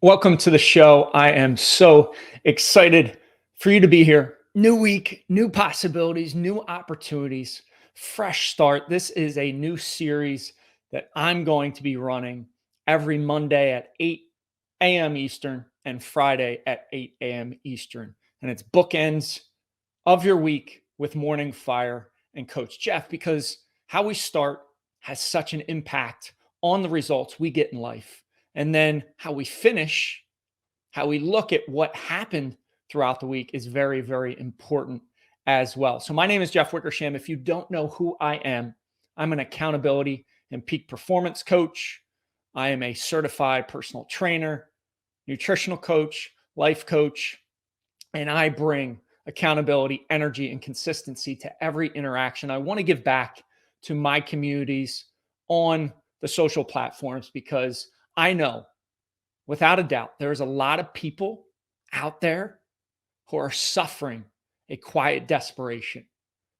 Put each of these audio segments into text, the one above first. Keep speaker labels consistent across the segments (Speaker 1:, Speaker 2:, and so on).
Speaker 1: Welcome to the show. I am so excited for you to be here. New week, new possibilities, new opportunities, fresh start. This is a new series that I'm going to be running every Monday at 8 a.m. Eastern and Friday at 8 a.m. Eastern. And it's bookends of your week with Morning Fire and Coach Jeff, because how we start has such an impact on the results we get in life. And then how we finish, how we look at what happened throughout the week is very, very important as well. So, my name is Jeff Wickersham. If you don't know who I am, I'm an accountability and peak performance coach. I am a certified personal trainer, nutritional coach, life coach, and I bring accountability, energy, and consistency to every interaction. I want to give back to my communities on the social platforms because I know without a doubt there's a lot of people out there who are suffering a quiet desperation,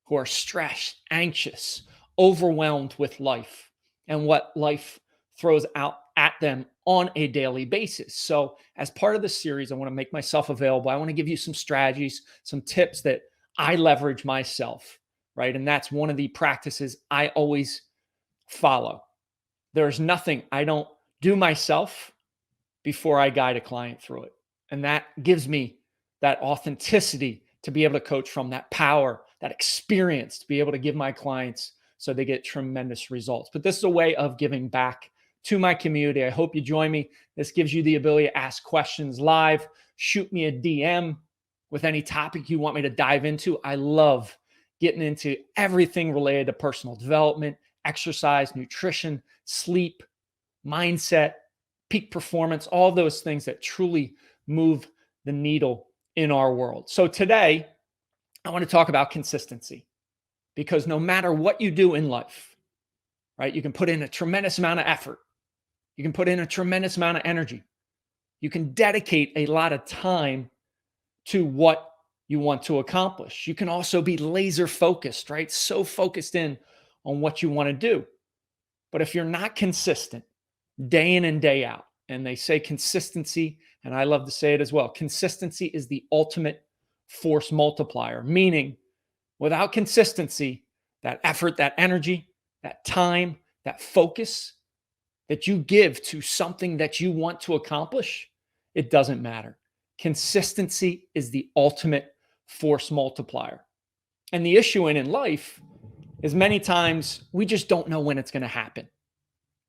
Speaker 1: who are stressed, anxious, overwhelmed with life and what life throws out at them on a daily basis. So, as part of the series, I want to make myself available. I want to give you some strategies, some tips that I leverage myself, right? And that's one of the practices I always follow. There's nothing I don't do myself before I guide a client through it. And that gives me that authenticity to be able to coach from, that power, that experience to be able to give my clients so they get tremendous results. But this is a way of giving back to my community. I hope you join me. This gives you the ability to ask questions live, shoot me a DM with any topic you want me to dive into. I love getting into everything related to personal development, exercise, nutrition, sleep, mindset, peak performance, all those things that truly move the needle in our world. So today, I want to talk about consistency, because no matter what you do in life, right, you can put in a tremendous amount of effort. You can put in a tremendous amount of energy. You can dedicate a lot of time to what you want to accomplish. You can also be laser focused, right? So focused in on what you want to do. But if you're not consistent day in and day out, and they say consistency, and I love to say it as well, consistency is the ultimate force multiplier, meaning without consistency, that effort, that energy, that time, that focus that you give to something that you want to accomplish, it doesn't matter. Consistency is the ultimate force multiplier. And the issue in life is many times we just don't know when it's going to happen,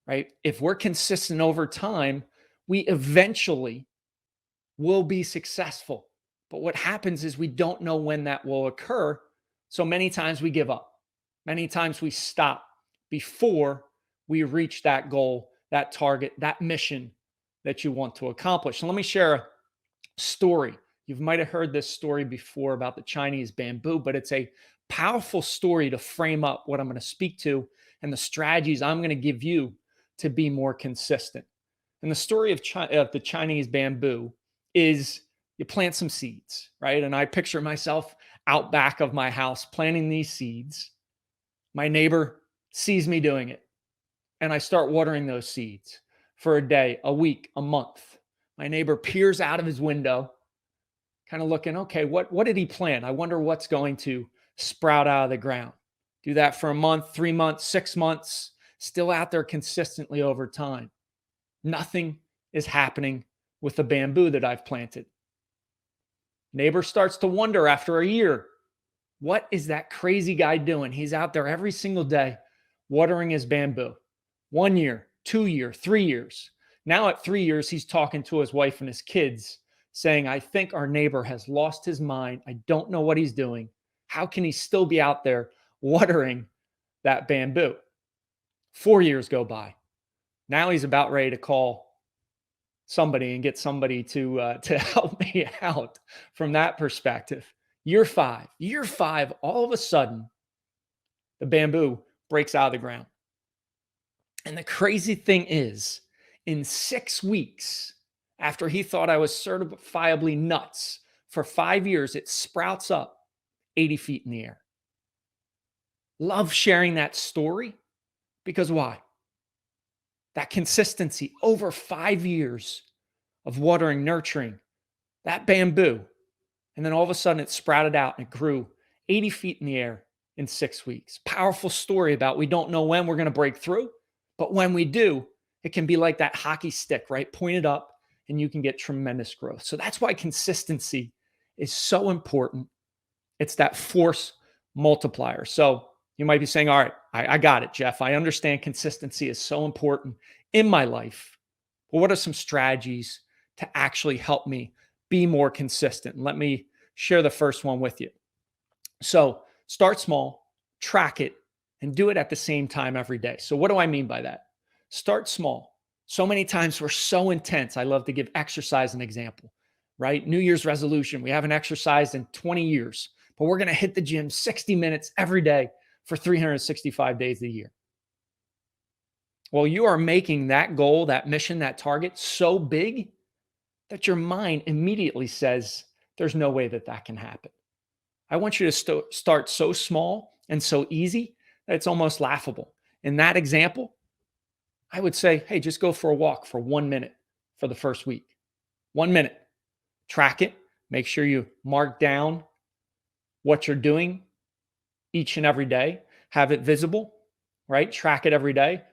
Speaker 1: right? If we're consistent over time, we eventually will be successful. But what happens is we don't know when that will occur. So many times we give up. Many times we stop before we reach that goal, that target, that mission that you want to accomplish. So let me share a story. You might have heard this story before about the Chinese bamboo, but it's a powerful story to frame up what I'm going to speak to and the strategies I'm going to give you to be more consistent. And the story of the Chinese bamboo is you plant some seeds, right? And I picture myself out back of my house planting these seeds. My neighbor sees me doing it, and I start watering those seeds for a day, a week, a month. My neighbor peers out of his window, kind of looking, okay, what did he plant? I wonder what's going to sprout out of the ground. Do that for a month, 3 months, 6 months, still out there consistently over time. Nothing is happening with the bamboo that I've planted. Neighbor starts to wonder after a year, what is that crazy guy doing? He's out there every single day watering his bamboo. 1 year, 2 year, 3 years. Now at 3 years, he's talking to his wife and his kids saying, I think our neighbor has lost his mind. I don't know what he's doing. How can he still be out there watering that bamboo? 4 years go by. Now he's about ready to call somebody and get somebody to help me out from that perspective. Year five, all of a sudden, the bamboo breaks out of the ground. And the crazy thing is, in 6 weeks, after he thought I was certifiably nuts, for 5 years, it sprouts up 80 feet in the air. Love sharing that story because why? That consistency over 5 years of watering, nurturing that bamboo. And then all of a sudden it sprouted out and it grew 80 feet in the air in 6 weeks. Powerful story about we don't know when we're going to break through, but when we do, it can be like that hockey stick, right? Pointed up and you can get tremendous growth. So that's why consistency is so important. It's that force multiplier. So you might be saying, all right, I got it, Jeff. I understand consistency is so important in my life. Well, what are some strategies to actually help me be more consistent? And let me share the first one with you. So start small, track it, and do it at the same time every day. So what do I mean by that? Start small. So many times we're so intense. I love to give exercise an example, right? New Year's resolution. We haven't exercised in 20 years, but we're going to hit the gym 60 minutes every day for 365 days a year. Well, you are making that goal, that mission, that target so big that your mind immediately says, there's no way that that can happen. I want you to start so small and so easy that it's almost laughable. In that example, I would say, hey, just go for a walk for 1 minute for the first week. 1 minute. Track it. Make sure you mark down what you're doing each and every day. Have it visible, right? Track it every day.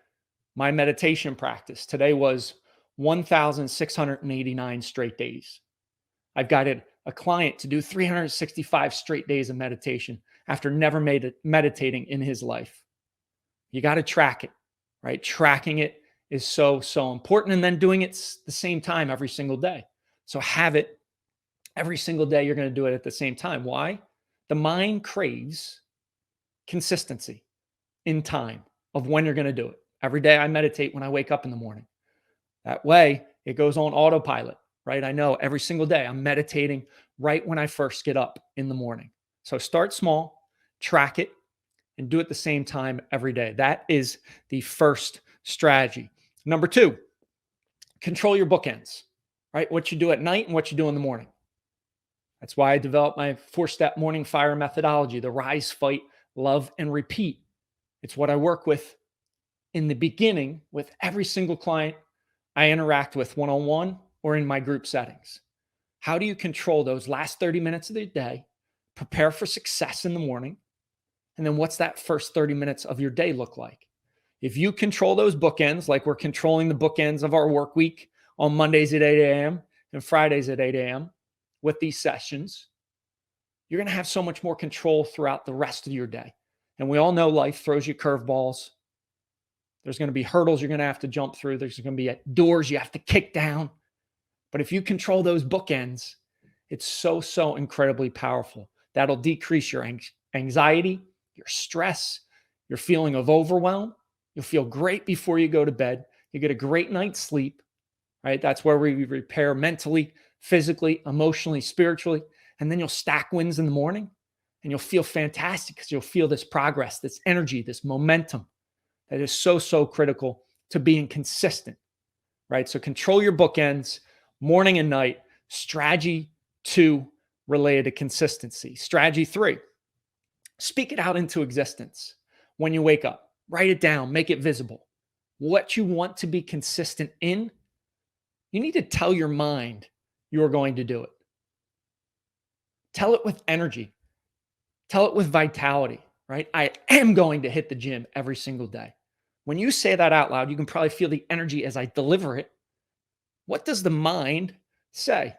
Speaker 1: My meditation practice today was 1,689 straight days. I've got a client to do 365 straight days of meditation after never meditating in his life. You got to track it, right? Tracking it is so, so important. And then doing it the same time every single day. So have it every single day. You're going to do it at the same time. Why? The mind craves consistency in time of when you're going to do it. Every day I meditate when I wake up in the morning. That way it goes on autopilot, right? I know every single day I'm meditating right when I first get up in the morning. So start small, track it, and do it the same time every day. That is the first strategy. Number 2, control your bookends, right? What you do at night and what you do in the morning. That's why I developed my 4-step morning fire methodology, the rise, fight, love, and repeat. It's what I work with in the beginning with every single client I interact with one-on-one or in my group settings. How do you control those last 30 minutes of the day, prepare for success in the morning, and then what's that first 30 minutes of your day look like? If you control those bookends, like we're controlling the bookends of our work week on Mondays at 8 a.m. and Fridays at 8 a.m. with these sessions, you're going to have so much more control throughout the rest of your day. And we all know life throws you curveballs. There's going to be hurdles you're going to have to jump through. There's going to be doors you have to kick down. But if you control those bookends, it's so, so incredibly powerful. That'll decrease your anxiety, your stress, your feeling of overwhelm. You'll feel great before you go to bed. You get a great night's sleep, right? That's where we repair mentally, physically, emotionally, spiritually. And then you'll stack wins in the morning and you'll feel fantastic because you'll feel this progress, this energy, this momentum that is so, so critical to being consistent, right? So control your bookends, morning and night. Strategy 2, related to consistency. Strategy 3, speak it out into existence. When you wake up, write it down, make it visible. What you want to be consistent in, you need to tell your mind you're going to do it. Tell it with energy. Tell it with vitality, right? I am going to hit the gym every single day. When you say that out loud, you can probably feel the energy as I deliver it. What does the mind say?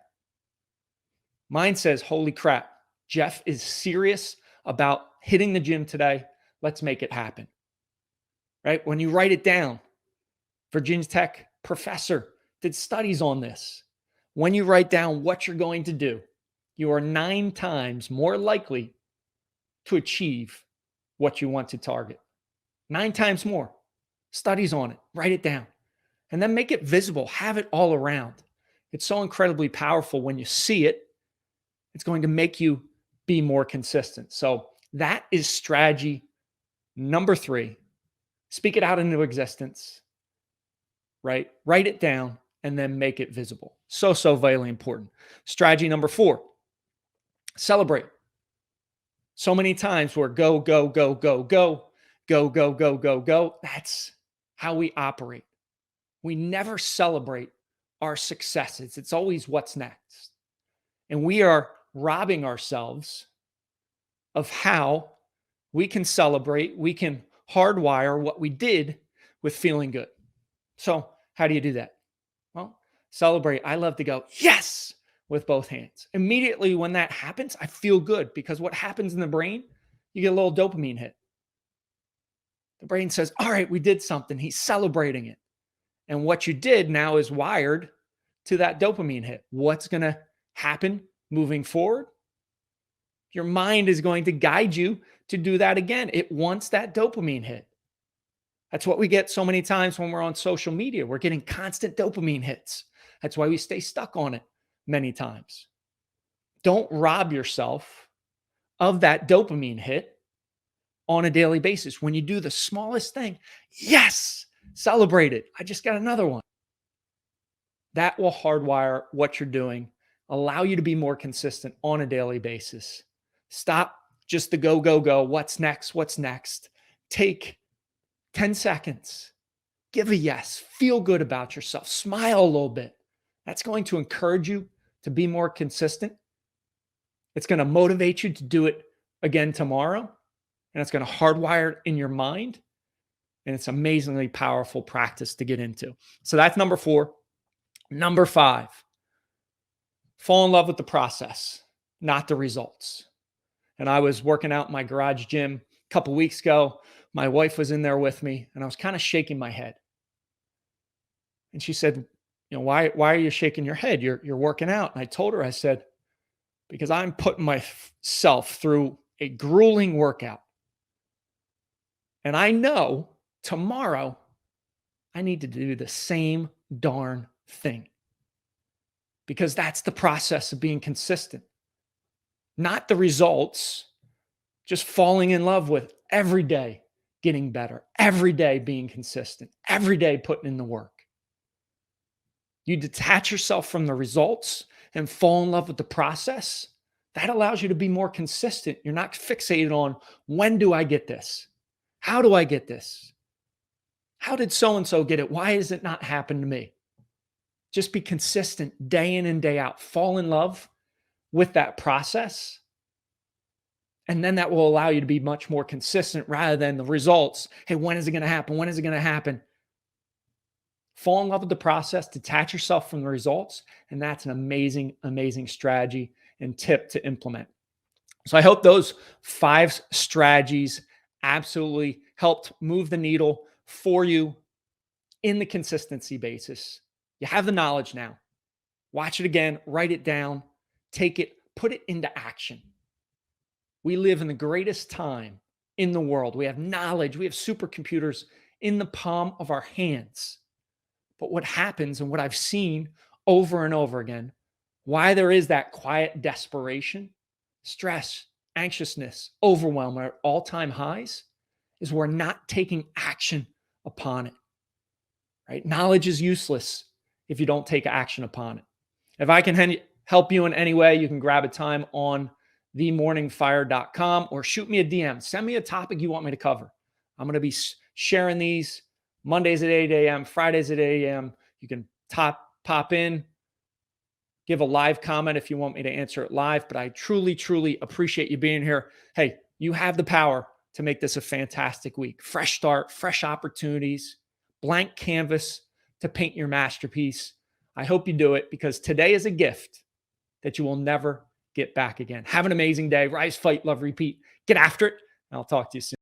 Speaker 1: Mind says, holy crap, Jeff is serious about hitting the gym today. Let's make it happen, right? When you write it down, Virginia Tech professor did studies on this. When you write down what you're going to do, you are 9 times more likely to achieve what you want to target. 9 times more. Studies on it. Write it down. And then make it visible. Have it all around. It's so incredibly powerful when you see it. It's going to make you be more consistent. So that is strategy number 3. Speak it out into existence, right? Write it down and then make it visible. So, so vitally important. Strategy number 4, celebrate. So many times we're go, go, go, go, go, go, go, go, go, go. That's how we operate. We never celebrate our successes. It's always what's next. And we are robbing ourselves of how we can celebrate, we can hardwire what we did with feeling good. So, how do you do that? Well, celebrate. I love to go, yes, with both hands. Immediately when that happens, I feel good because what happens in the brain, you get a little dopamine hit. The brain says, all right, we did something. He's celebrating it. And what you did now is wired to that dopamine hit. What's going to happen moving forward? Your mind is going to guide you to do that again. It wants that dopamine hit. That's what we get so many times when we're on social media. We're getting constant dopamine hits. That's why we stay stuck on it many times. Don't rob yourself of that dopamine hit on a daily basis. When you do the smallest thing, yes, celebrate it. I just got another one. That will hardwire what you're doing, allow you to be more consistent on a daily basis. Stop just the go, go, go. What's next? What's next? Take 10 seconds. Give a yes. Feel good about yourself. Smile a little bit. That's going to encourage you to be more consistent. It's going to motivate you to do it again tomorrow. And it's going to hardwire it in your mind. And it's amazingly powerful practice to get into. So that's number 4. Number 5, fall in love with the process, not the results. And I was working out in my garage gym a couple weeks ago. My wife was in there with me, and I was kind of shaking my head. And she said, why are you shaking your head? You're working out. And I told her, I said, because I'm putting myself through a grueling workout. And I know tomorrow I need to do the same darn thing. Because that's the process of being consistent. Not the results, just falling in love with every day getting better, every day being consistent, every day putting in the work. You detach yourself from the results and fall in love with the process. That allows you to be more consistent. You're not fixated on, when do I get this? How do I get this? How did so-and-so get it? Why has it not happened to me? Just be consistent day in and day out. Fall in love with that process. And then that will allow you to be much more consistent rather than the results. Hey, when is it going to happen? When is it going to happen? Fall in love with the process, detach yourself from the results. And that's an amazing, amazing strategy and tip to implement. So I hope those 5 strategies absolutely helped move the needle for you in the consistency basis. You have the knowledge now. Watch it again, write it down, take it, put it into action. We live in the greatest time in the world. We have knowledge. We have supercomputers in the palm of our hands. But what happens, and what I've seen over and over again, why there is that quiet desperation, stress, anxiousness, overwhelm at all-time highs, is we're not taking action upon it. Right? Knowledge is useless if you don't take action upon it. If I can help you in any way, you can grab a time on themorningfire.com or shoot me a DM. Send me a topic you want me to cover. I'm going to be sharing these Mondays at 8 a.m., Fridays at 8 a.m. You can pop in, give a live comment if you want me to answer it live, but I truly, truly appreciate you being here. Hey, you have the power to make this a fantastic week. Fresh start, fresh opportunities, blank canvas to paint your masterpiece. I hope you do it, because today is a gift that you will never get back again. Have an amazing day. Rise, fight, love, repeat. Get after it. I'll talk to you soon.